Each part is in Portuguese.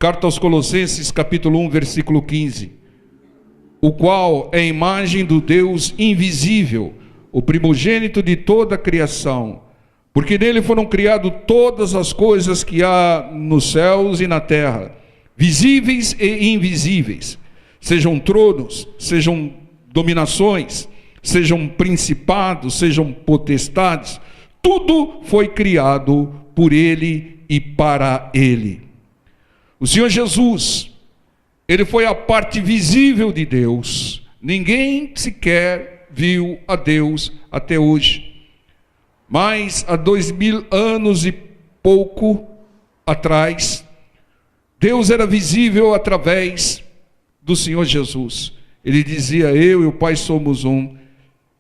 Carta aos Colossenses, capítulo 1, versículo 15. O qual é a imagem do Deus invisível, o primogênito de toda a criação, porque nele foram criadas todas as coisas que há nos céus e na terra, visíveis e invisíveis, sejam tronos, sejam dominações, sejam principados, sejam potestades, tudo foi criado por ele e para ele. O Senhor Jesus, ele foi a parte visível de Deus. Ninguém sequer viu a Deus até hoje. Mas há 2000 anos e pouco atrás, Deus era visível através do Senhor Jesus. Ele dizia: eu e o Pai somos um.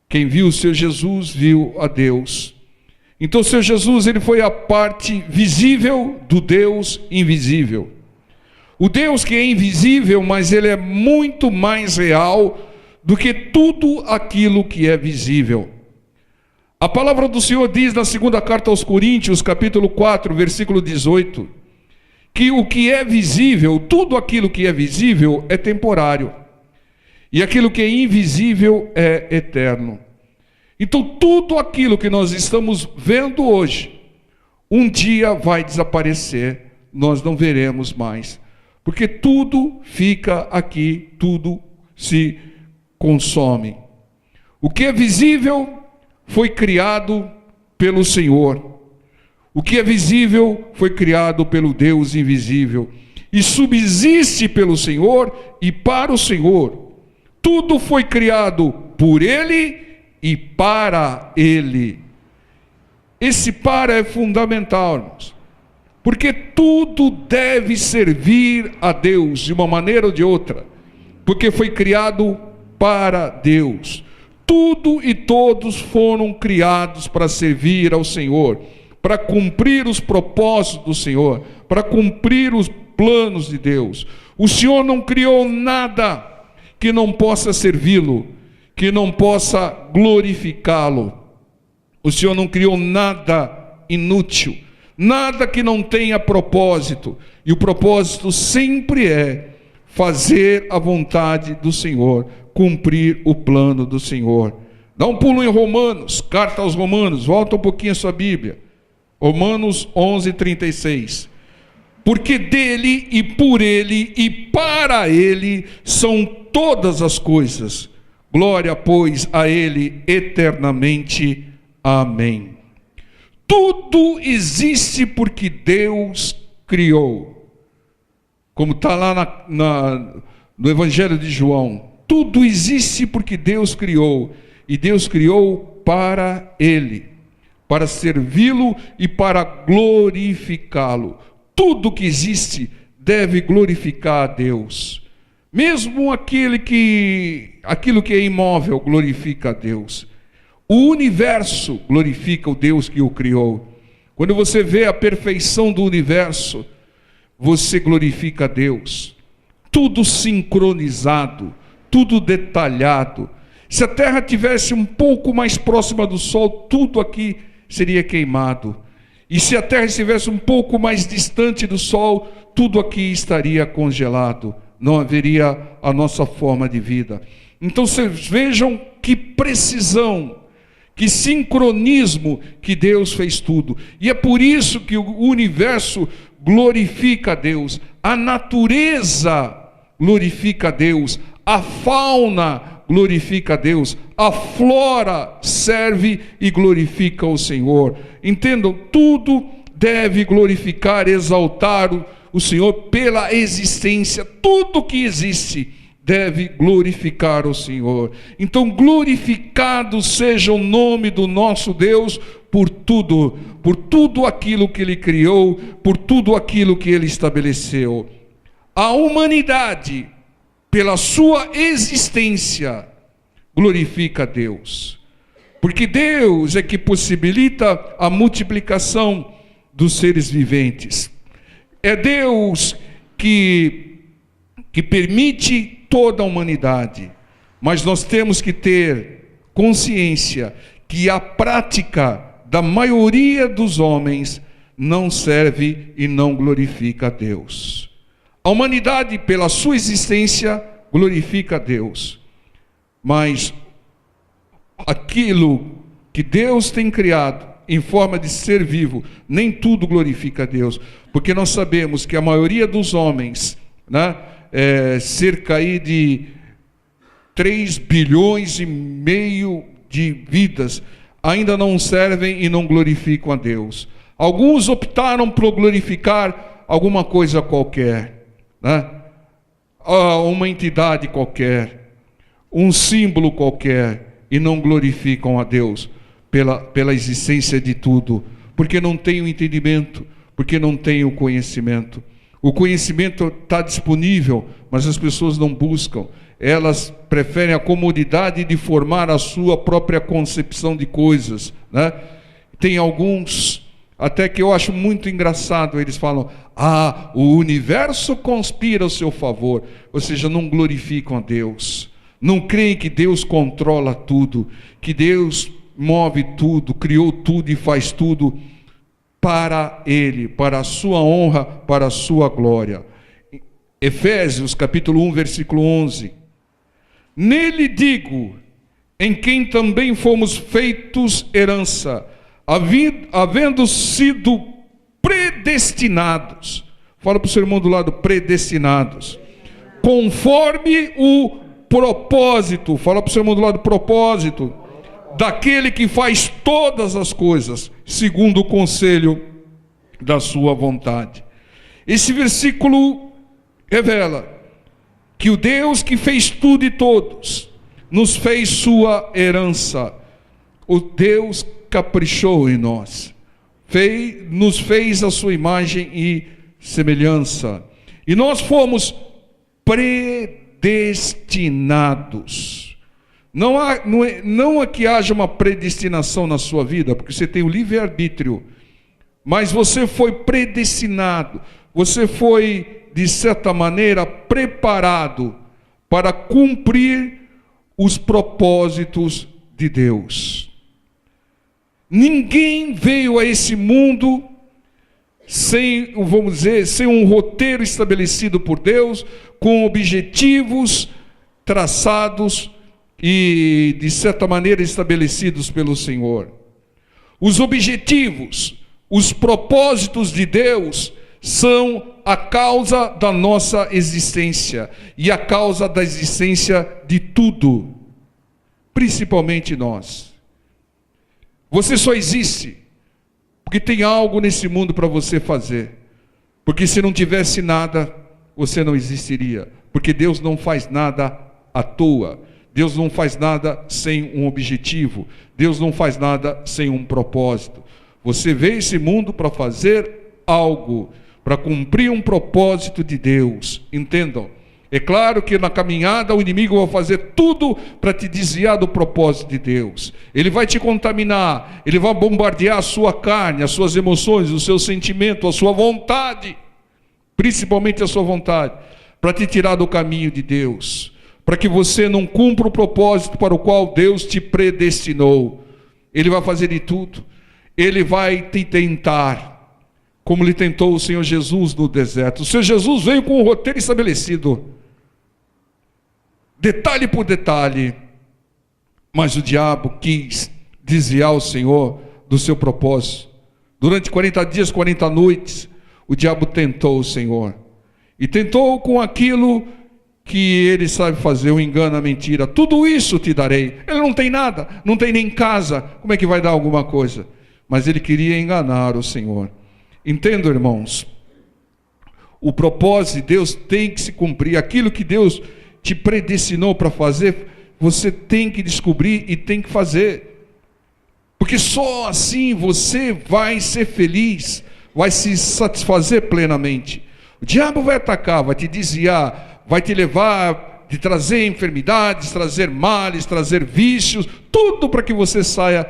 Quem viu o Senhor Jesus, viu a Deus. Então o Senhor Jesus, ele foi a parte visível do Deus invisível. O Deus que é invisível, mas ele é muito mais real do que tudo aquilo que é visível. A palavra do Senhor diz na segunda carta aos Coríntios, capítulo 4, versículo 18, que o que é visível, tudo aquilo que é visível é temporário, e aquilo que é invisível é eterno. Então tudo aquilo que nós estamos vendo hoje, um dia vai desaparecer, nós não veremos mais. Porque tudo fica aqui, tudo se consome. O que é visível foi criado pelo Senhor. O que é visível foi criado pelo Deus invisível. E subsiste pelo Senhor e para o Senhor. Tudo foi criado por Ele e para Ele. Esse para é fundamental, irmãos. Porque tudo deve servir a Deus de uma maneira ou de outra, porque foi criado para Deus. Tudo e todos foram criados para servir ao Senhor, para cumprir os propósitos do Senhor, para cumprir os planos de Deus. O Senhor não criou nada que não possa servi-lo, que não possa glorificá-lo. O Senhor não criou nada inútil, nada que não tenha propósito, e o propósito sempre é fazer a vontade do Senhor, cumprir o plano do Senhor. Dá um pulo em Romanos, carta aos Romanos, volta um pouquinho a sua Bíblia, Romanos 11:36. Porque dele e por ele e para ele são todas as coisas, glória pois a ele eternamente, amém. Tudo existe porque Deus criou. Como está lá no Evangelho de João. Tudo existe porque Deus criou. E Deus criou para Ele, para servi-lo e para glorificá-lo. Tudo que existe deve glorificar a Deus. Mesmo aquilo que é imóvel glorifica a Deus. O universo glorifica o Deus que o criou. Quando você vê a perfeição do universo, você glorifica a Deus. Tudo sincronizado, tudo detalhado. Se a Terra tivesse um pouco mais próxima do Sol, tudo aqui seria queimado. E se a Terra estivesse um pouco mais distante do Sol, tudo aqui estaria congelado. Não haveria a nossa forma de vida. Então vocês vejam que precisão, que sincronismo que Deus fez tudo. E é por isso que o universo glorifica a Deus. A natureza glorifica a Deus. A fauna glorifica a Deus. A flora serve e glorifica o Senhor. Entendam, tudo deve glorificar, exaltar o Senhor pela existência. Tudo que existe deve glorificar o Senhor. Então glorificado seja o nome do nosso Deus por tudo aquilo que Ele criou, por tudo aquilo que Ele estabeleceu. A humanidade, pela sua existência, glorifica a Deus. Porque Deus é que possibilita a multiplicação dos seres viventes. É Deus que permite toda a humanidade, mas nós temos que ter consciência que a prática da maioria dos homens não serve e não glorifica a Deus. A humanidade, pela sua existência, glorifica a Deus. Mas aquilo que Deus tem criado em forma de ser vivo, nem tudo glorifica a Deus. Porque nós sabemos que a maioria dos homens, né, cerca aí de 3,5 bilhões de vidas, ainda não servem e não glorificam a Deus. Alguns optaram por glorificar alguma coisa qualquer, né? Uma entidade qualquer, um símbolo qualquer, e não glorificam a Deus pela existência de tudo, porque não tem o entendimento, porque não tem o conhecimento. O conhecimento está disponível, mas as pessoas não buscam. Elas preferem a comodidade de formar a sua própria concepção de coisas, né? Tem alguns, até que eu acho muito engraçado, eles falam: o universo conspira ao seu favor. Ou seja, não glorificam a Deus, não creem que Deus controla tudo, que Deus move tudo, criou tudo e faz tudo para Ele, para a sua honra, para a sua glória. Efésios capítulo 1, versículo 11. Nele digo, em quem também fomos feitos herança, havendo sido predestinados. Fala para o seu irmão do lado: predestinados. Conforme o propósito. Fala para o seu irmão do lado: propósito. Daquele que faz todas as coisas segundo o conselho da sua vontade. Esse versículo revela que o Deus que fez tudo e todos nos fez sua herança. O Deus caprichou em nós, nos fez a sua imagem e semelhança, e nós fomos predestinados. Não é que haja uma predestinação na sua vida, porque você tem o livre-arbítrio, mas você foi predestinado, você foi, de certa maneira, preparado para cumprir os propósitos de Deus. Ninguém veio a esse mundo sem um roteiro estabelecido por Deus, com objetivos traçados e, de certa maneira, estabelecidos pelo Senhor. Os objetivos, os propósitos de Deus são a causa da nossa existência e a causa da existência de tudo, principalmente nós. Você só existe porque tem algo nesse mundo para você fazer, porque se não tivesse nada, você não existiria, porque Deus não faz nada à toa. Deus não faz nada sem um objetivo. Deus não faz nada sem um propósito. Você veio a esse mundo para fazer algo, para cumprir um propósito de Deus. Entendam? É claro que na caminhada o inimigo vai fazer tudo para te desviar do propósito de Deus. Ele vai te contaminar, ele vai bombardear a sua carne, as suas emoções, o seu sentimento, a sua vontade, principalmente a sua vontade, para te tirar do caminho de Deus, para que você não cumpra o propósito para o qual Deus te predestinou. Ele vai fazer de tudo. Ele vai te tentar, como lhe tentou o Senhor Jesus no deserto. O Senhor Jesus veio com um roteiro estabelecido, detalhe por detalhe, mas o diabo quis desviar o Senhor do seu propósito. Durante 40 dias, 40 noites, o diabo tentou o Senhor, e tentou com aquilo que ele sabe fazer: o engano, a mentira. Tudo isso te darei. Ele não tem nada, não tem nem casa, como é que vai dar alguma coisa? Mas ele queria enganar o Senhor. Entendam, irmãos, o propósito de Deus tem que se cumprir. Aquilo que Deus te predestinou para fazer, você tem que descobrir e tem que fazer, porque só assim você vai ser feliz, vai se satisfazer plenamente. O diabo vai atacar, vai te desviar, vai te levar de trazer enfermidades, trazer males, trazer vícios, tudo para que você saia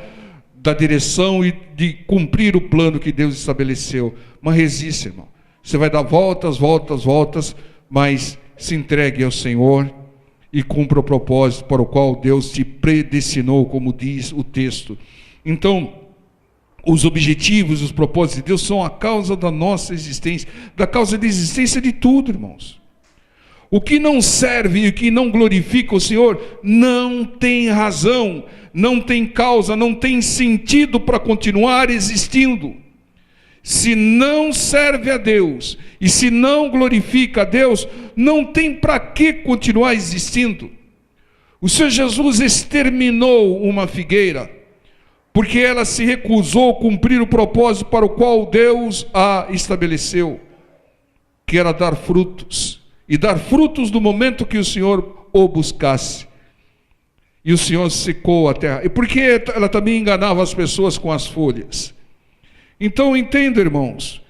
da direção e de cumprir o plano que Deus estabeleceu. Mas resista, irmão. Você vai dar voltas, mas se entregue ao Senhor e cumpra o propósito para o qual Deus te predestinou, como diz o texto. Então, os objetivos, os propósitos de Deus são a causa da nossa existência, da causa da existência de tudo, irmãos. O que não serve e o que não glorifica o Senhor não tem razão, não tem causa, não tem sentido para continuar existindo. Se não serve a Deus e se não glorifica a Deus, não tem para que continuar existindo. O Senhor Jesus exterminou uma figueira, porque ela se recusou a cumprir o propósito para o qual Deus a estabeleceu, que era dar frutos, e dar frutos no momento que o Senhor o buscasse. E o Senhor secou a terra, e porque ela também enganava as pessoas com as folhas. Então entenda, irmãos,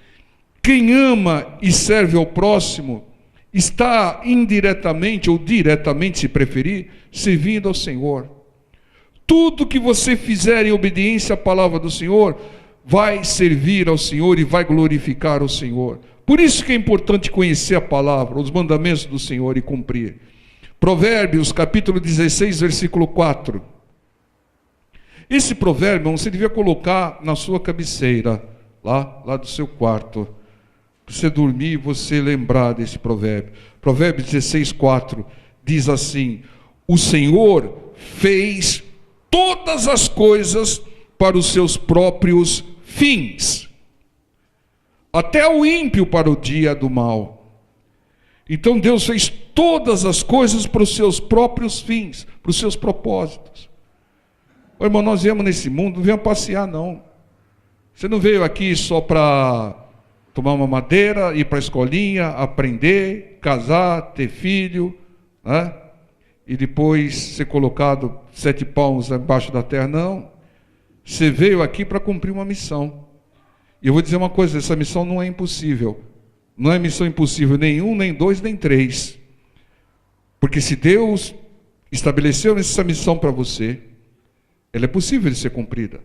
quem ama e serve ao próximo, está indiretamente ou diretamente, se preferir, servindo ao Senhor. Tudo que você fizer em obediência à palavra do Senhor, vai servir ao Senhor e vai glorificar o Senhor. Por isso que é importante conhecer a palavra, os mandamentos do Senhor e cumprir. Provérbios, capítulo 16, versículo 4. Esse provérbio, você devia colocar na sua cabeceira, lá do seu quarto. Para você dormir e você lembrar desse provérbio. Provérbios 16, 4, diz assim: o Senhor fez todas as coisas para os seus próprios fins, até o ímpio para o dia do mal. Então Deus fez todas as coisas para os seus próprios fins, para os seus propósitos. Ô, irmão, nós viemos nesse mundo, não viemos passear não. Você não veio aqui só para tomar uma madeira, ir para a escolinha, aprender, casar, ter filho, né? E depois ser colocado 7 palmos embaixo da terra. Não, você veio aqui para cumprir uma missão. E eu vou dizer uma coisa, essa missão não é impossível. Não é missão impossível nenhum, nem 2, nem 3. Porque se Deus estabeleceu essa missão para você, ela é possível de ser cumprida.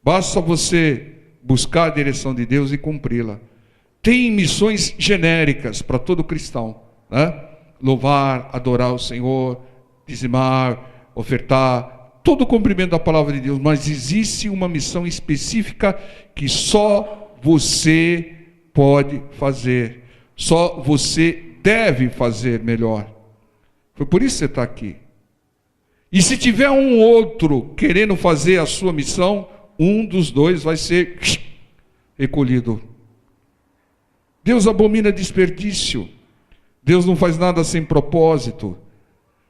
Basta você buscar a direção de Deus e cumpri-la. Tem missões genéricas para todo cristão, né? Louvar, adorar o Senhor, dizimar, ofertar, todo o cumprimento da palavra de Deus, mas existe uma missão específica que só você pode fazer, só você deve fazer melhor. Foi por isso que você está aqui. E se tiver um outro querendo fazer a sua missão, um dos dois vai ser recolhido. Deus abomina desperdício. Deus não faz nada sem propósito,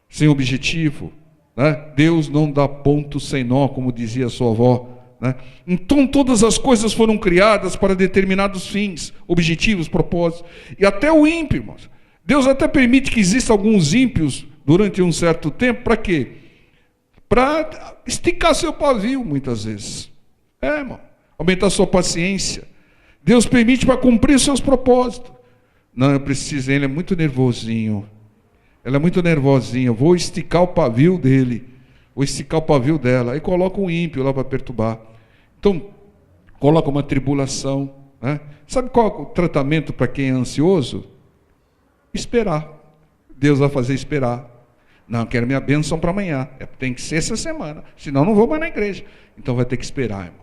sem objetivo, né? Deus não dá ponto sem nó, como dizia a sua avó, né? Então todas as coisas foram criadas para determinados fins, objetivos, propósitos. E até o ímpio, irmãos. Deus até permite que existam alguns ímpios durante um certo tempo, para quê? Para esticar seu pavio, muitas vezes. Irmão, aumentar sua paciência. Deus permite para cumprir seus propósitos. Não, eu preciso, ele é muito nervosinho. Ela é muito nervosinha, eu vou esticar o pavio dele, vou esticar o pavio dela. Aí coloca um ímpio lá para perturbar. Então, coloca uma tribulação, né? Sabe qual é o tratamento para quem é ansioso? Esperar. Deus vai fazer esperar. Não, quero minha bênção para amanhã. Tem que ser essa semana, senão não vou mais na igreja. Então vai ter que esperar, irmão.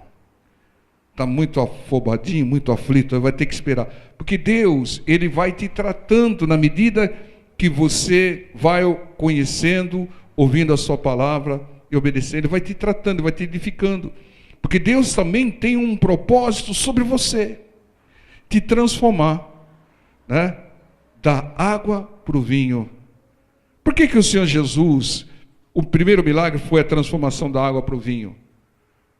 Está muito afobadinho, muito aflito, vai ter que esperar. Porque Deus, Ele vai te tratando na medida que você vai conhecendo, ouvindo a sua palavra e obedecendo. Ele vai te tratando, vai te edificando. Porque Deus também tem um propósito sobre você. Te transformar, né? Da água para o vinho. Por que o Senhor Jesus, o primeiro milagre foi a transformação da água para o vinho?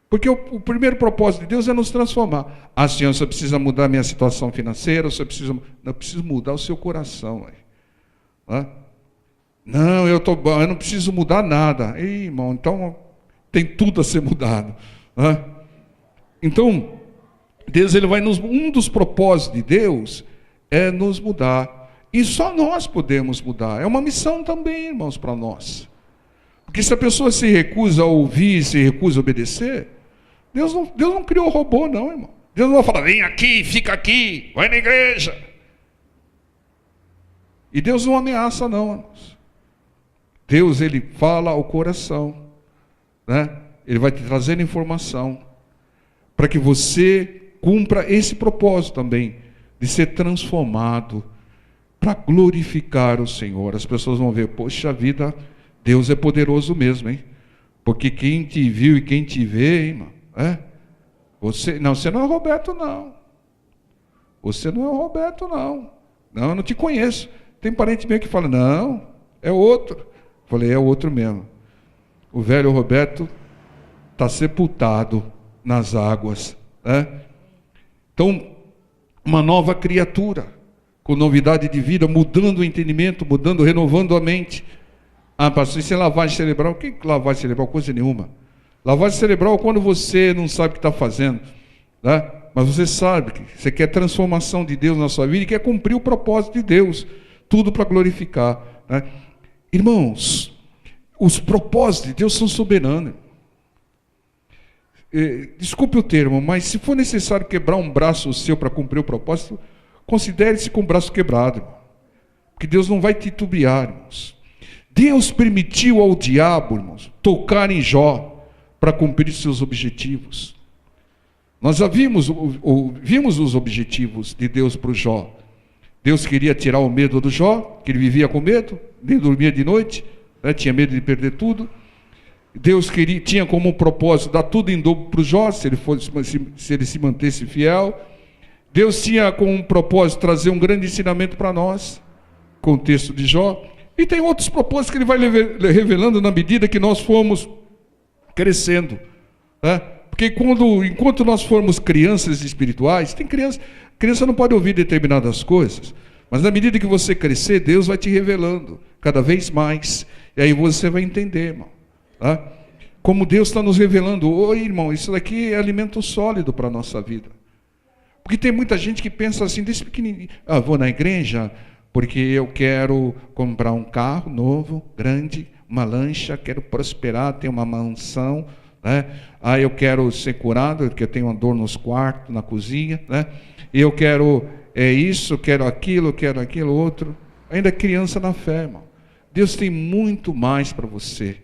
Porque o primeiro propósito de Deus é nos transformar. Ah, Senhor, você precisa mudar a minha situação financeira, você precisa... Não, preciso mudar o seu coração. Não, eu não preciso mudar nada. Ei, irmão, então tem tudo a ser mudado. Então, Deus, ele vai um dos propósitos de Deus é nos mudar. E só nós podemos mudar. É uma missão também, irmãos, para nós. Porque se a pessoa se recusa a ouvir, se recusa a obedecer, Deus não criou robô, não, irmão. Deus não vai falar, vem aqui, fica aqui, vai na igreja. E Deus não ameaça, não, irmãos. Deus, ele fala ao coração, né? Ele vai te trazendo informação. para que você cumpra esse propósito também, de ser transformado para glorificar o Senhor. As pessoas vão ver, poxa vida, Deus é poderoso mesmo, hein? Porque quem te viu e quem te vê, hein, irmão, você não é o Roberto, não. Você não é o Roberto, não. Não, eu não te conheço. Tem parente meu que fala, não, é outro. Falei, é outro mesmo. O velho Roberto está sepultado nas águas. Então, uma nova criatura, com novidade de vida, mudando o entendimento, mudando, renovando a mente. Ah, pastor, isso é lavagem cerebral? O que é lavagem cerebral? Coisa nenhuma. Lavagem cerebral é quando você não sabe o que está fazendo, né? Mas você sabe que você quer transformação de Deus na sua vida e quer cumprir o propósito de Deus, tudo para glorificar, né? Irmãos, os propósitos de Deus são soberanos. Desculpe o termo, mas se for necessário quebrar um braço seu para cumprir o propósito, considere-se com o braço quebrado, irmão. Porque Deus não vai titubear, irmãos. Deus permitiu ao diabo, irmãos, tocar em Jó para cumprir seus objetivos. Nós já vimos os objetivos de Deus para o Jó. Deus queria tirar o medo do Jó, que ele vivia com medo, nem dormia de noite, né? Tinha medo de perder tudo. Deus tinha como propósito dar tudo em dobro para o Jó, se ele se mantesse fiel. Deus tinha como propósito trazer um grande ensinamento para nós, com o texto de Jó. E tem outros propósitos que ele vai revelando na medida que nós formos crescendo, né? Porque enquanto nós formos crianças espirituais, criança não pode ouvir determinadas coisas, mas na medida que você crescer, Deus vai te revelando cada vez mais, e aí você vai entender, irmão, tá? Como Deus está nos revelando. Oi, irmão, isso daqui é alimento sólido para a nossa vida. Porque tem muita gente que pensa assim, desde pequenininho, vou na igreja porque eu quero comprar um carro novo, grande, uma lancha, quero prosperar, ter uma mansão, né? Eu quero ser curado, porque eu tenho uma dor nos quartos, na cozinha, né? Eu quero isso, quero aquilo outro. Ainda é criança na fé, irmão. Deus tem muito mais para você.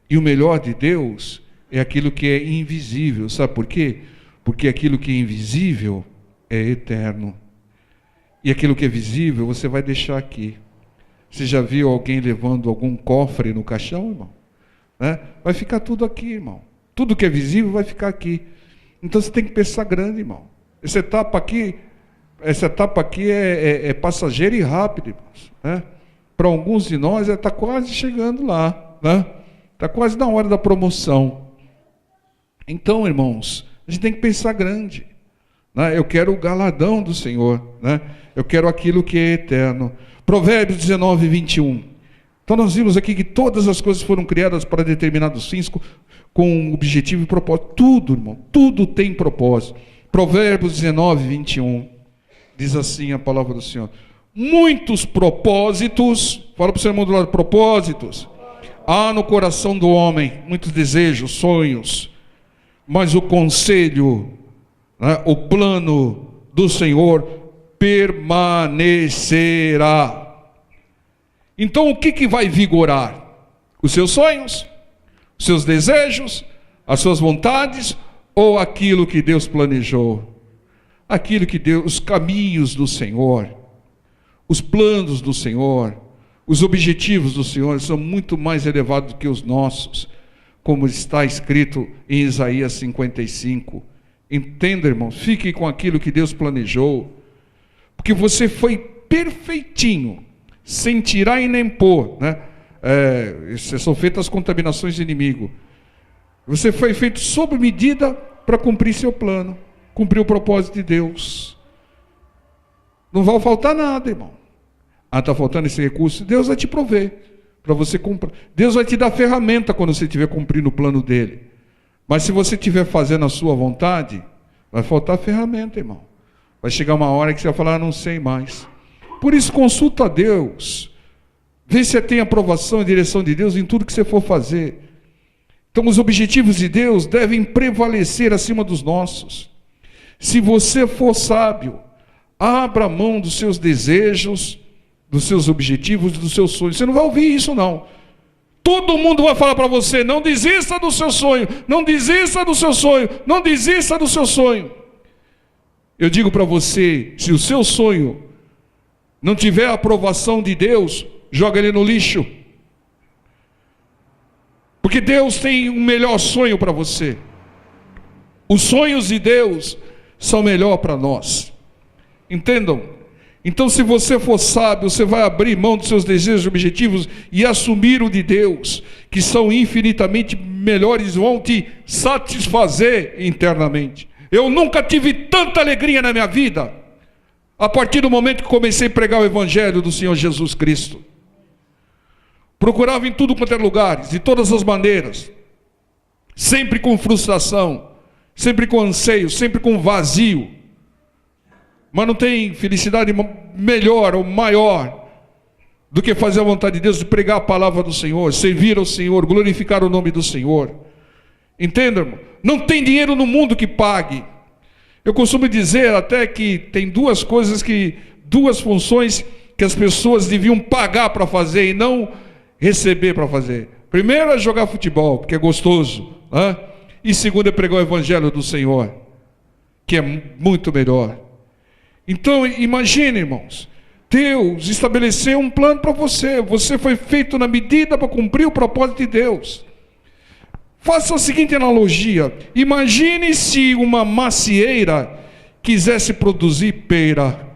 E o melhor de Deus é aquilo que é invisível. Sabe por quê? Porque aquilo que é invisível é eterno. E aquilo que é visível você vai deixar aqui. Você já viu alguém levando algum cofre no caixão, irmão? Né? Vai ficar tudo aqui, irmão. Tudo que é visível vai ficar aqui. Então você tem que pensar grande, irmão. Essa etapa aqui é passageira e rápida, irmãos, né? Para alguns de nós está quase chegando lá, né? Está quase na hora da promoção. Então, irmãos, a gente tem que pensar grande, né? Eu quero o galardão do Senhor, né? Eu quero aquilo que é eterno. Provérbios 19, 21. Então nós vimos aqui que todas as coisas foram criadas para determinados fins, com um objetivo e propósito. Tudo, irmão, tudo tem propósito. Provérbios 19, 21. Diz assim a palavra do Senhor: muitos propósitos, fala para o seu irmão do lado, propósitos, há no coração do homem, muitos desejos, sonhos, mas o conselho, né, o plano do Senhor permanecerá. Então o que vai vigorar? Os seus sonhos, os seus desejos, as suas vontades, ou aquilo que Deus planejou? Aquilo que Deus, os caminhos do Senhor, os planos do Senhor, os objetivos do Senhor são muito mais elevados do que os nossos, como está escrito em Isaías 55. Entenda, irmão, fique com aquilo que Deus planejou, porque você foi perfeitinho, sem tirar e nem pôr, né? São feitas as contaminações do inimigo. Você foi feito sob medida para cumprir seu plano, cumprir o propósito de Deus. Não vai faltar nada, irmão. Está faltando esse recurso? Deus vai te prover para você comprar. Deus vai te dar ferramenta quando você estiver cumprindo o plano dele. Mas se você estiver fazendo a sua vontade, vai faltar ferramenta, irmão. Vai chegar uma hora que você vai falar, não sei mais. Por isso, consulta a Deus. Vê se tem aprovação e direção de Deus em tudo que você for fazer. Então, os objetivos de Deus devem prevalecer acima dos nossos. Se você for sábio, abra mão dos seus desejos, dos seus objetivos, dos seus sonhos. Você não vai ouvir isso, não. Todo mundo vai falar para você: não desista do seu sonho, não desista do seu sonho, não desista do seu sonho. Eu digo para você, se o seu sonho não tiver a aprovação de Deus, joga ele no lixo. Porque Deus tem um melhor sonho para você. Os sonhos de Deus são melhor para nós. Entendam? Então, se você for sábio, você vai abrir mão dos seus desejos e objetivos e assumir o de Deus, que são infinitamente melhores, vão te satisfazer internamente. Eu nunca tive tanta alegria na minha vida, a partir do momento que comecei a pregar o Evangelho do Senhor Jesus Cristo. Procurava em tudo quanto é lugares, de todas as maneiras, sempre com frustração, sempre com anseio, sempre com vazio. Mas não tem felicidade melhor ou maior do que fazer a vontade de Deus, de pregar a palavra do Senhor, servir ao Senhor, glorificar o nome do Senhor. Entenda, irmão? Não tem dinheiro no mundo que pague. Eu costumo dizer até que tem duas funções que as pessoas deviam pagar para fazer e não receber para fazer. Primeiro é jogar futebol, porque é gostoso, né? E segundo é pregar o Evangelho do Senhor, que é muito melhor. Então, imagine, irmãos, Deus estabeleceu um plano para você. Você foi feito na medida para cumprir o propósito de Deus. Faça a seguinte analogia. Imagine se uma macieira quisesse produzir pera.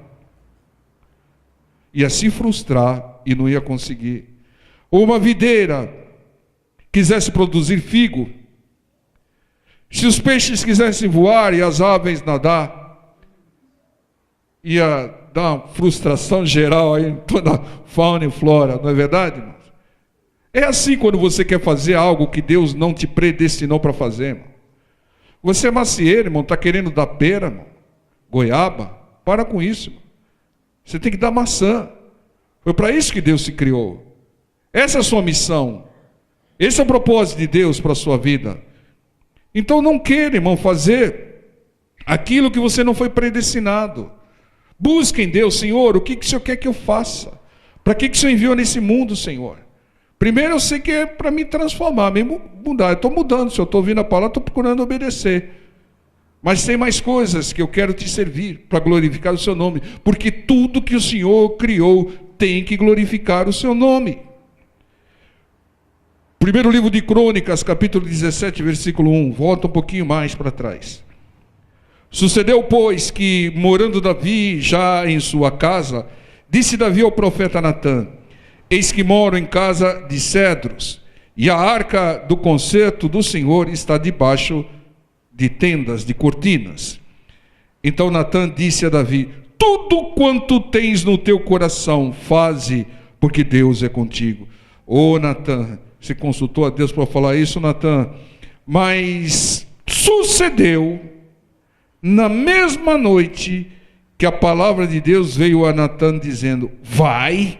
Ia se frustrar e não ia conseguir. Ou uma videira quisesse produzir figo. Se os peixes quisessem voar e as aves nadar, ia dar uma frustração geral aí em toda a fauna e flora, não é verdade, irmãos? É assim quando você quer fazer algo que Deus não te predestinou para fazer, irmão. Você é macieiro, irmão, está querendo dar pera, irmão, goiaba, para com isso, irmão. Você tem que dar maçã. Foi para isso que Deus se criou. Essa é a sua missão. Esse é o propósito de Deus para a sua vida. Então não queira, irmão, fazer aquilo que você não foi predestinado. Busque em Deus: Senhor, o que o Senhor quer que eu faça? Para que o Senhor enviou nesse mundo, Senhor? Primeiro eu sei que é para me transformar, me mudar. Eu estou mudando, se eu estou ouvindo a palavra, estou procurando obedecer. Mas tem mais coisas que eu quero te servir para glorificar o seu nome. Porque tudo que o Senhor criou tem que glorificar o seu nome. Primeiro livro de Crônicas, capítulo 17, versículo 1. Volta um pouquinho mais para trás. Sucedeu, pois, que, morando Davi já em sua casa, disse Davi ao profeta Natã: eis que moro em casa de cedros, e a arca do concerto do Senhor está debaixo de tendas, de cortinas. Então Natã disse a Davi: tudo quanto tens no teu coração, faze, porque Deus é contigo. Ô Natã, você consultou a Deus para falar isso, Natã? Mas sucedeu na mesma noite que a palavra de Deus veio a Natã dizendo: vai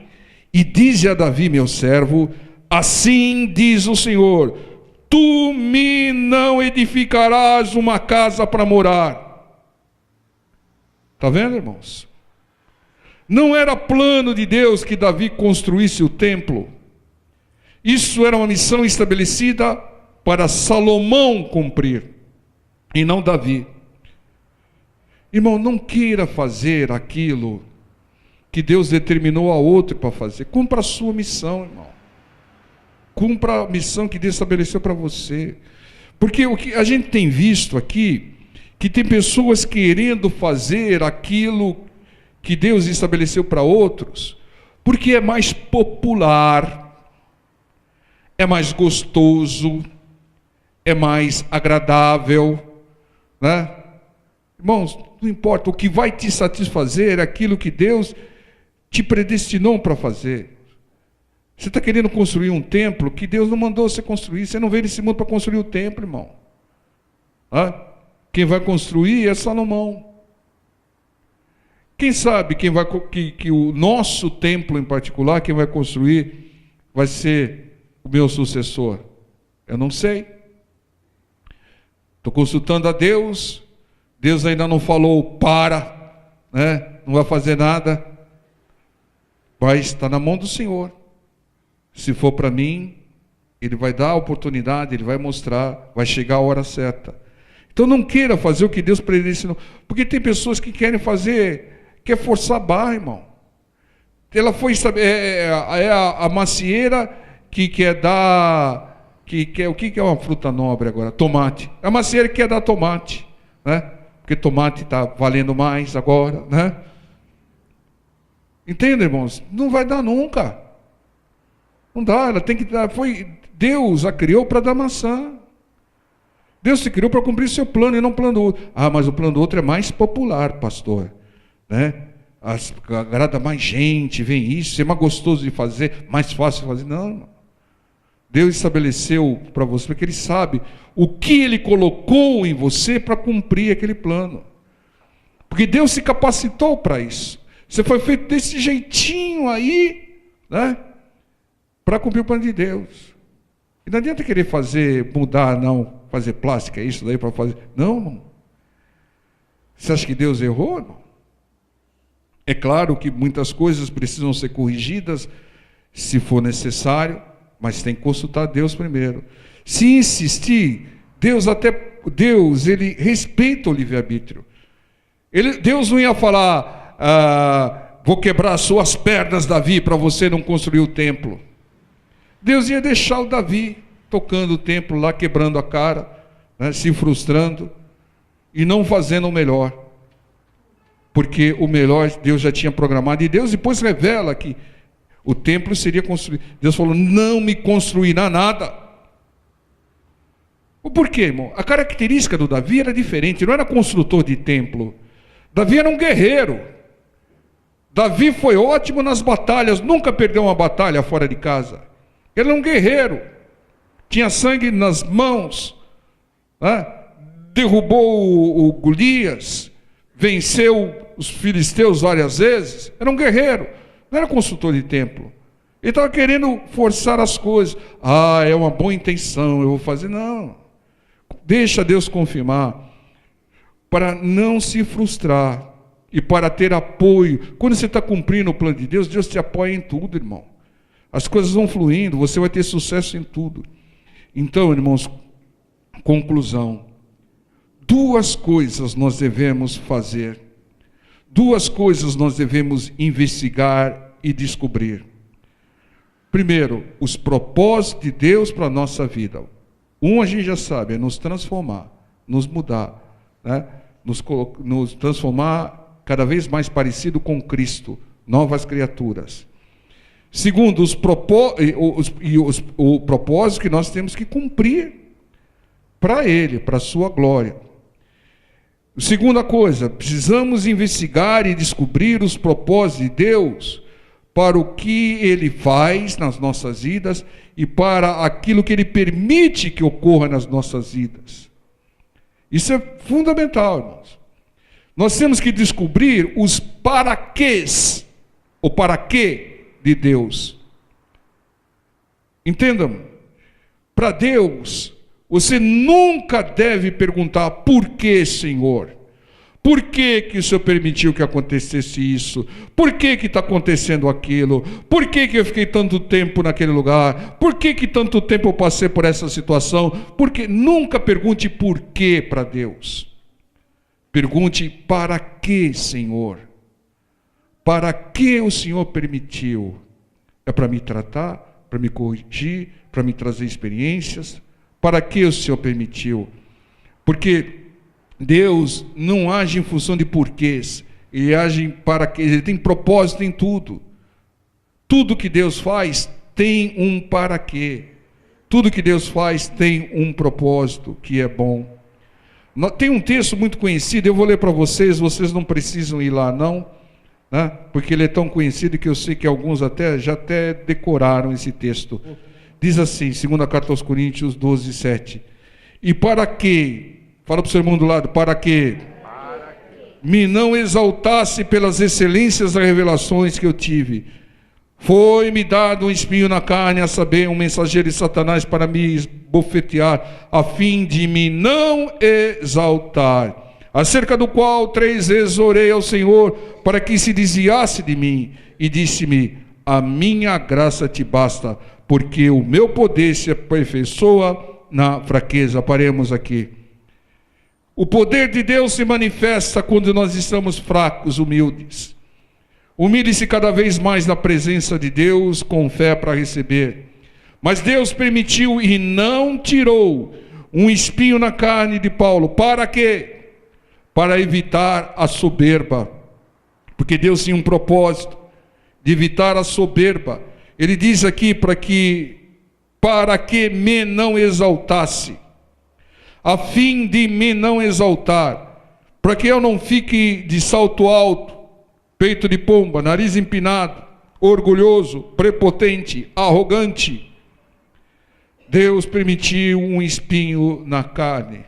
e dize a Davi, meu servo, assim diz o Senhor: tu me não edificarás uma casa para morar. Está vendo, irmãos? Não era plano de Deus que Davi construísse o templo. Isso era uma missão estabelecida para Salomão cumprir, e não Davi. Irmão, não queira fazer aquilo que Deus determinou a outro para fazer. Cumpra a sua missão, irmão. Cumpra a missão que Deus estabeleceu para você. Porque o que a gente tem visto aqui, que tem pessoas querendo fazer aquilo que Deus estabeleceu para outros, porque é mais popular, é mais gostoso, é mais agradável, né? Irmãos, não importa, o que vai te satisfazer é aquilo que Deus te predestinou para fazer. Você está querendo construir um templo que Deus não mandou você construir. Você não veio nesse mundo para construir o templo, irmão. Quem vai construir é Salomão. Quem sabe que o nosso templo em particular, quem vai construir, vai ser o meu sucessor? Eu não sei. Estou consultando a Deus. Deus ainda não falou né? Não vai fazer nada. Mas está na mão do Senhor. Se for para mim, Ele vai dar a oportunidade, Ele vai mostrar, vai chegar a hora certa. Então não queira fazer o que Deus predestinou, porque tem pessoas que querem fazer, quer forçar a barra, irmão. Ela foi a macieira que quer dar, o que é uma fruta nobre agora? Tomate. A macieira que quer dar tomate, né? Porque tomate está valendo mais agora, né? Entende, irmãos? Não vai dar nunca. Não dá, ela tem que dar. Deus a criou para dar maçã. Deus se criou para cumprir seu plano e não o plano do outro. Ah, mas o plano do outro é mais popular, pastor, né? Agrada mais gente, vem isso, é mais gostoso de fazer, mais fácil de fazer. Não. Deus estabeleceu para você, porque Ele sabe o que Ele colocou em você para cumprir aquele plano. Porque Deus se capacitou para isso. Você foi feito desse jeitinho aí, né? Para cumprir o plano de Deus. E não adianta querer mudar, não, fazer plástica, isso daí para fazer. Não, irmão. Você acha que Deus errou, irmão? É claro que muitas coisas precisam ser corrigidas, se for necessário, mas tem que consultar Deus primeiro. Se insistir, Deus, Ele respeita o livre-arbítrio. Deus não ia falar, vou quebrar as suas pernas, Davi, para você não construir o templo. Deus ia deixar o Davi tocando o templo lá, quebrando a cara, né, se frustrando e não fazendo o melhor. Porque o melhor Deus já tinha programado. E Deus depois revela que o templo seria construído. Deus falou, não me construirá nada. Por quê, irmão? A característica do Davi era diferente. Não era construtor de templo. Davi era um guerreiro. Davi foi ótimo nas batalhas. Nunca perdeu uma batalha fora de casa. Ele era um guerreiro. Tinha sangue nas mãos. Né? Derrubou o Golias. Venceu os filisteus várias vezes. Era um guerreiro. Não era construtor de templo. Ele estava querendo forçar as coisas. Ah, é uma boa intenção, eu vou fazer. Não. Deixa Deus confirmar. Para não se frustrar. E para ter apoio. Quando você está cumprindo o plano de Deus, Deus te apoia em tudo, irmão. As coisas vão fluindo, você vai ter sucesso em tudo. Então, irmãos, conclusão. Duas coisas nós devemos fazer. Duas coisas nós devemos investigar e descobrir. Primeiro, os propósitos de Deus para a nossa vida. A gente já sabe, é nos transformar, nos mudar, né? Nos transformar cada vez mais parecido com Cristo, novas criaturas. Segundo, o propósito que nós temos que cumprir para Ele, para a sua glória. Segunda coisa, precisamos investigar e descobrir os propósitos de Deus para o que Ele faz nas nossas vidas e para aquilo que Ele permite que ocorra nas nossas vidas. Isso é fundamental, irmãos. Nós temos que descobrir os paraquês, o paraquê de Deus. Entendam, para Deus, você nunca deve perguntar, por que, Senhor? Por que o Senhor permitiu que acontecesse isso? Por que está acontecendo aquilo? Por que eu fiquei tanto tempo naquele lugar? Por que tanto tempo eu passei por essa situação? Porque nunca pergunte por que para Deus. Pergunte, para que, Senhor? Para que o Senhor permitiu? É para me tratar? Para me corrigir? Para me trazer experiências? Para que o Senhor permitiu? Porque Deus não age em função de porquês. Ele age para que Ele tem propósito em tudo. Tudo que Deus faz tem um para quê. Tudo que Deus faz tem um propósito que é bom. Tem um texto muito conhecido, eu vou ler para vocês não precisam ir lá não, né? Porque ele é tão conhecido que eu sei que alguns já até decoraram esse texto. Diz assim, 2ª carta aos Coríntios 12:7. E para que, fala para o seu irmão do lado, para que me não exaltasse pelas excelências das revelações que eu tive, foi-me dado um espinho na carne, a saber, um mensageiro de Satanás para me esbofetear, a fim de me não exaltar, acerca do qual 3 vezes orei ao Senhor, para que se desviasse de mim, e disse-me, a minha graça te basta, porque o meu poder se aperfeiçoa na fraqueza. Paremos aqui. O poder de Deus se manifesta quando nós estamos fracos, humildes. Humilhe-se cada vez mais na presença de Deus, com fé para receber. Mas Deus permitiu e não tirou um espinho na carne de Paulo. Para quê? Para evitar a soberba. Porque Deus tinha um propósito de evitar a soberba. Ele diz aqui para que me não exaltasse, a fim de me não exaltar, para que eu não fique de salto alto, peito de pomba, nariz empinado, orgulhoso, prepotente, arrogante. Deus permitiu um espinho na carne.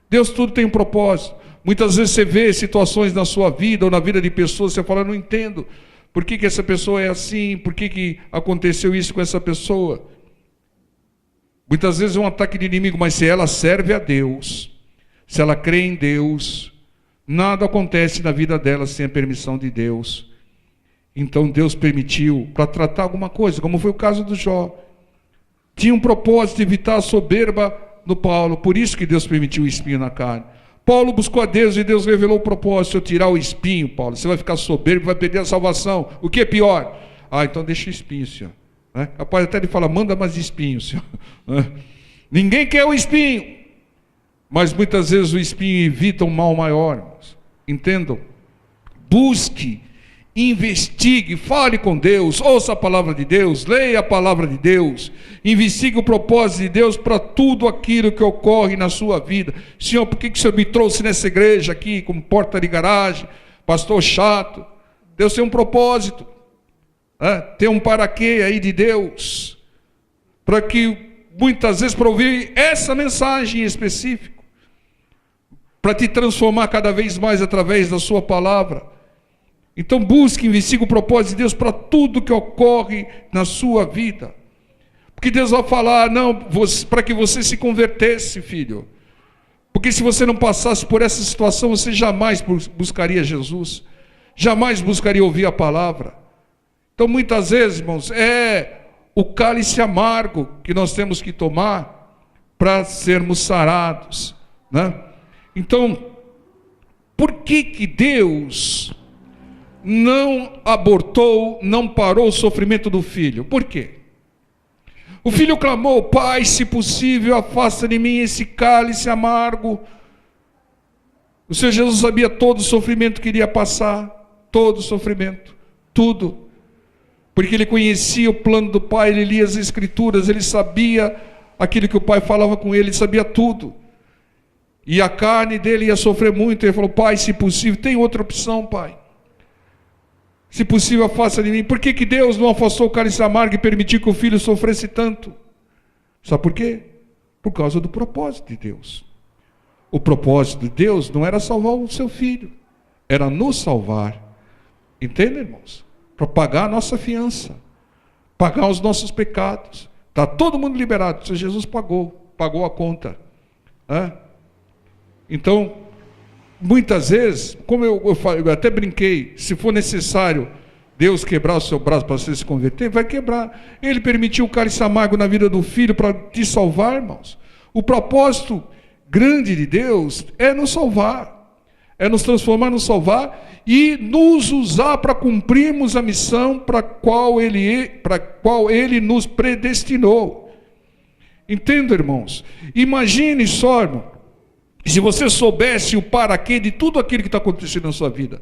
Deus tudo tem um propósito. Muitas vezes você vê situações na sua vida ou na vida de pessoas, você fala, não entendo. Por que essa pessoa é assim? Por que aconteceu isso com essa pessoa? Muitas vezes é um ataque de inimigo, mas se ela serve a Deus, se ela crê em Deus, nada acontece na vida dela sem a permissão de Deus. Então Deus permitiu para tratar alguma coisa, como foi o caso do Jó. Tinha um propósito de evitar a soberba no Paulo, por isso que Deus permitiu o espinho na carne. Paulo buscou a Deus e Deus revelou o propósito. Se eu tirar o espinho, Paulo, você vai ficar soberbo, vai perder a salvação. O que é pior? Então deixa o espinho, Senhor. Capaz até de falar, manda mais espinho, Senhor. Ninguém quer o espinho, mas muitas vezes o espinho evita um mal maior, irmãos. Entendam? Busque, investigue, fale com Deus, ouça a palavra de Deus, leia a palavra de Deus, investigue o propósito de Deus para tudo aquilo que ocorre na sua vida. Senhor, por que o Senhor me trouxe nessa igreja aqui, como porta de garagem, pastor chato? Deus tem um propósito, tem um paraquê aí de Deus, para que muitas vezes para ouvir essa mensagem em específico, para te transformar cada vez mais através da sua palavra. Então busque, investigue o propósito de Deus para tudo que ocorre na sua vida. Porque Deus vai falar, não, para que você se convertesse, filho. Porque se você não passasse por essa situação, você jamais buscaria Jesus. Jamais buscaria ouvir a palavra. Então muitas vezes, irmãos, é o cálice amargo que nós temos que tomar para sermos sarados, né? Então, por que Deus não abortou, não parou o sofrimento do filho? Por quê? O filho clamou, Pai, se possível, afasta de mim esse cálice amargo. O Senhor Jesus sabia todo o sofrimento que iria passar, todo o sofrimento, tudo. Porque ele conhecia o plano do Pai, ele lia as Escrituras, ele sabia aquilo que o Pai falava com ele, ele sabia tudo. E a carne dele ia sofrer muito, ele falou, Pai, se possível, tem outra opção, Pai. Se possível, afasta de mim. Por que Deus não afastou o cálice amargo e permitiu que o filho sofresse tanto? Sabe por quê? Por causa do propósito de Deus. O propósito de Deus não era salvar o seu filho, era nos salvar. Entende, irmãos? Para pagar a nossa fiança, pagar os nossos pecados. Está todo mundo liberado. O Senhor Jesus pagou a conta. Então, muitas vezes, como eu até brinquei, se for necessário Deus quebrar o seu braço para você se converter, vai quebrar. Ele permitiu o cálice amargo na vida do filho para te salvar, irmãos. O propósito grande de Deus é nos salvar, é nos transformar, nos salvar e nos usar para cumprirmos a missão para a qual Ele nos predestinou. Entenda, irmãos? Imagine só, irmão, se você soubesse o paraquê de tudo aquilo que está acontecendo na sua vida.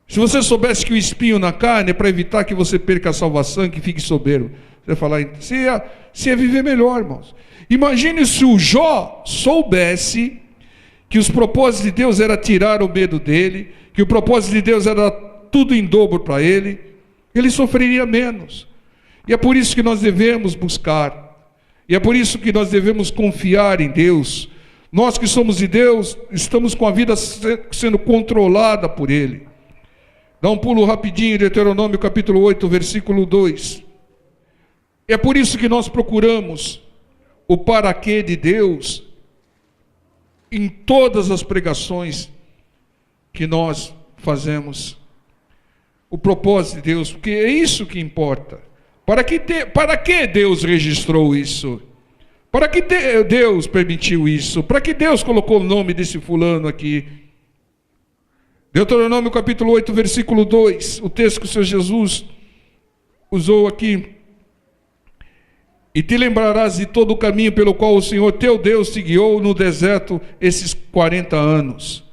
Se você soubesse que o espinho na carne é para evitar que você perca a salvação, que fique soberbo, você vai falar, você ia viver melhor, irmãos. Imagine se o Jó soubesse que os propósitos de Deus era tirar o medo dele, que o propósito de Deus era tudo em dobro para ele, ele sofreria menos. E é por isso que nós devemos buscar, e é por isso que nós devemos confiar em Deus. Nós que somos de Deus, estamos com a vida sendo controlada por Ele. Dá um pulo rapidinho, Deuteronômio capítulo 8, versículo 2. É por isso que nós procuramos o paraquê de Deus em todas as pregações que nós fazemos. O propósito de Deus, porque é isso que importa. Para que Deus registrou isso? Para que Deus permitiu isso? Para que Deus colocou o nome desse fulano aqui? Deuteronômio capítulo 8, versículo 2, o texto que o Senhor Jesus usou aqui. E te lembrarás de todo o caminho pelo qual o Senhor teu Deus te guiou no deserto esses 40 anos.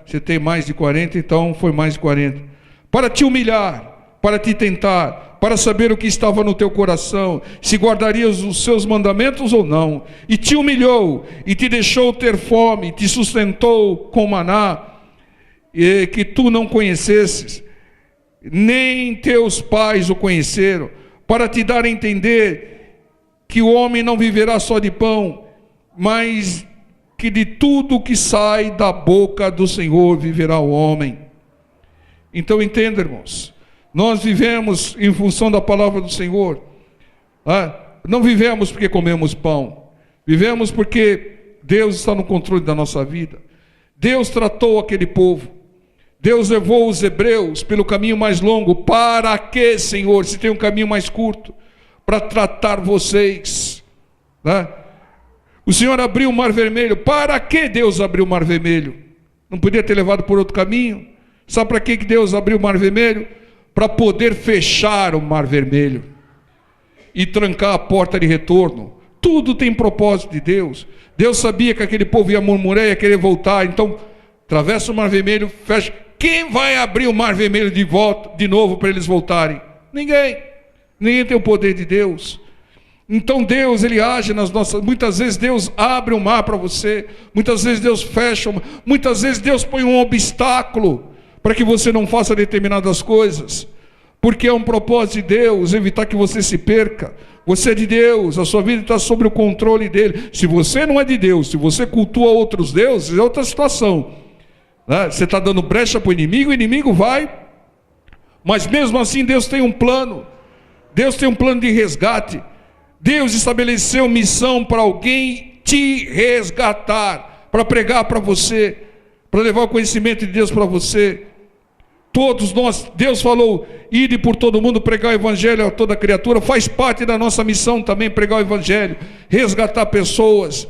Você tem mais de 40, então foi mais de 40. Para te humilhar, para te tentar, para saber o que estava no teu coração, se guardarias os seus mandamentos ou não. E te humilhou, e te deixou ter fome, te sustentou com maná, que tu não conhecesses, nem teus pais o conheceram, para te dar a entender que o homem não viverá só de pão, mas que de tudo que sai da boca do Senhor viverá o homem. Então entenda, irmãos, nós vivemos em função da palavra do Senhor. Não vivemos porque comemos pão, vivemos porque Deus está no controle da nossa vida. Deus tratou aquele povo, Deus levou os hebreus pelo caminho mais longo. Para que, Senhor, se tem um caminho mais curto? Para tratar vocês, O Senhor abriu o mar vermelho. Para que Deus abriu o mar vermelho? Não podia ter levado por outro caminho? Sabe para que Deus abriu o mar vermelho? Para poder fechar o mar vermelho e trancar a porta de retorno. Tudo tem propósito de Deus. Deus sabia que aquele povo ia murmurar e ia querer voltar, então atravessa o mar vermelho, fecha. Quem vai abrir o mar vermelho de volta, de novo, para eles voltarem? Ninguém tem o poder de Deus. Então Deus, Ele age nas nossas... Muitas vezes Deus abre o mar para você, muitas vezes Deus fecha, muitas vezes Deus põe um obstáculo para que você não faça determinadas coisas, porque é um propósito de Deus evitar que você se perca. Você é de Deus, a sua vida está sob o controle dEle. Se você não é de Deus, se você cultua outros deuses, é outra situação. Você está dando brecha para o inimigo vai. Mas mesmo assim Deus tem um plano. Deus tem um plano de resgate. Deus estabeleceu missão para alguém te resgatar, para pregar para você, para levar o conhecimento de Deus para você. Todos nós, Deus falou, ide por todo mundo, pregar o evangelho a toda criatura. Faz parte da nossa missão também pregar o evangelho, resgatar pessoas,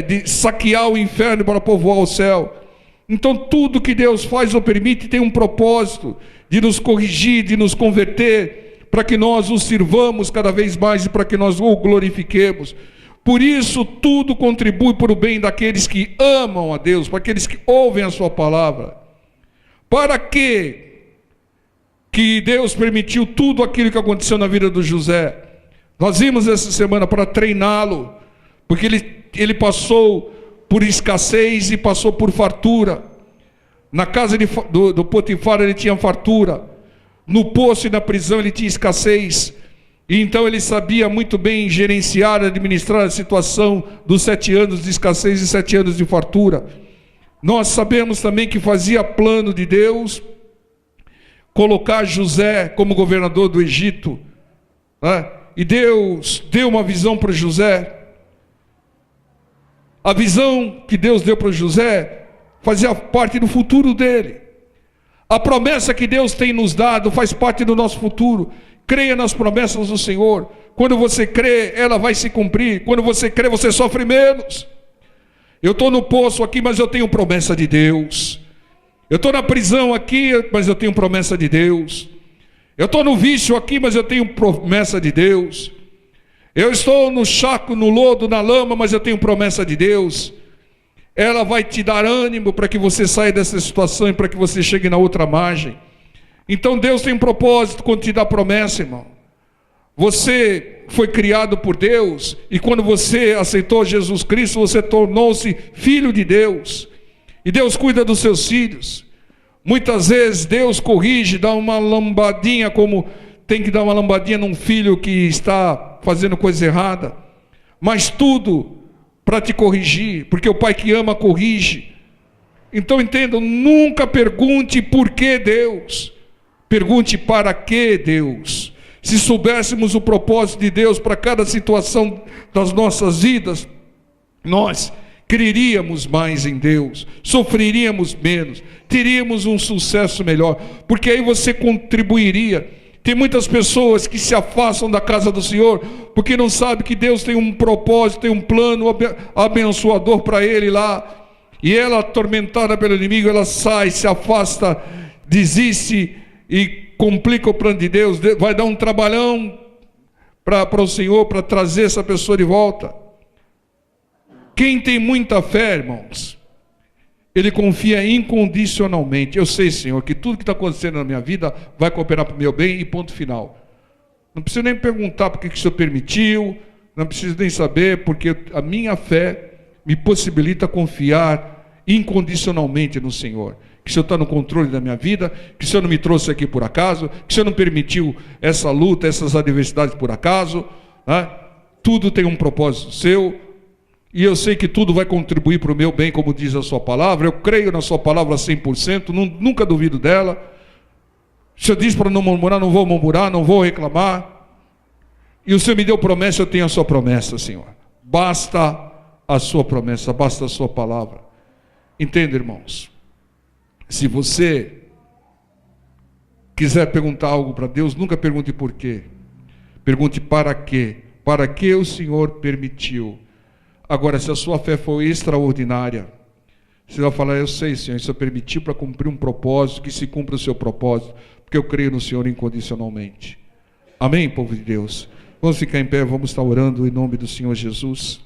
de saquear o inferno para povoar o céu. Então tudo que Deus faz ou permite tem um propósito de nos corrigir, de nos converter, para que nós o sirvamos cada vez mais e para que nós o glorifiquemos. Por isso tudo contribui para o bem daqueles que amam a Deus, para aqueles que ouvem a sua palavra. Para que Deus permitiu tudo aquilo que aconteceu na vida do José? Nós vimos essa semana para treiná-lo, porque ele passou por escassez e passou por fartura. Na casa do Potifar ele tinha fartura, no poço e na prisão ele tinha escassez, e então ele sabia muito bem gerenciar, administrar a situação dos 7 anos de escassez e 7 anos de fartura. Nós sabemos também que fazia plano de Deus colocar José como governador do Egito, e Deus deu uma visão para José. A visão que Deus deu para José fazia parte do futuro dele. A promessa que Deus tem nos dado faz parte do nosso futuro. Creia nas promessas do Senhor. Quando você crê, ela vai se cumprir. Quando você crê, você sofre menos. Eu estou no poço aqui, mas eu tenho promessa de Deus. Eu estou na prisão aqui, mas eu tenho promessa de Deus. Eu estou no vício aqui, mas eu tenho promessa de Deus. Eu estou no chaco, no lodo, na lama, mas eu tenho promessa de Deus. Ela vai te dar ânimo para que você saia dessa situação e para que você chegue na outra margem. Então Deus tem um propósito quando te dá promessa, irmão. Você foi criado por Deus, e quando você aceitou Jesus Cristo, você tornou-se filho de Deus. E Deus cuida dos seus filhos. Muitas vezes Deus corrige, dá uma lambadinha, como tem que dar uma lambadinha num filho que está fazendo coisa errada. Mas tudo para te corrigir, porque o pai que ama corrige. Então entendam, nunca pergunte por que Deus, pergunte para que Deus. Se soubéssemos o propósito de Deus para cada situação das nossas vidas, nós creríamos mais em Deus, sofreríamos menos, teríamos um sucesso melhor, porque aí você contribuiria Tem muitas pessoas que se afastam da casa do Senhor porque não sabem que Deus tem um propósito, tem um plano abençoador para ele lá. E ela, atormentada pelo inimigo, ela sai, se afasta, desiste e complica o plano de Deus. Vai dar um trabalhão para o Senhor, para trazer essa pessoa de volta. Quem tem muita fé, irmãos, ele confia incondicionalmente. Eu sei, Senhor, que tudo que está acontecendo na minha vida vai cooperar para o meu bem e ponto final. Não preciso nem perguntar por que o Senhor permitiu, não preciso nem saber, porque a minha fé me possibilita confiar incondicionalmente no Senhor. Que o Senhor está no controle da minha vida, que o Senhor não me trouxe aqui por acaso, que o Senhor não permitiu essa luta, essas adversidades por acaso, né? Tudo tem um propósito seu. E eu sei que tudo vai contribuir para o meu bem, como diz a sua palavra. Eu creio na sua palavra 100%, nunca duvido dela. O Senhor diz para não murmurar, não vou murmurar, não vou reclamar. E o Senhor me deu promessa, eu tenho a sua promessa, Senhor. Basta a sua promessa, basta a sua palavra. Entenda, irmãos. Se você quiser perguntar algo para Deus, nunca pergunte por quê. Pergunte para quê. Para que o Senhor permitiu. Agora, se a sua fé for extraordinária, você vai falar, eu sei, Senhor, isso permitiu para cumprir um propósito, que se cumpra o seu propósito, porque eu creio no Senhor incondicionalmente. Amém, povo de Deus? Vamos ficar em pé, vamos estar orando em nome do Senhor Jesus.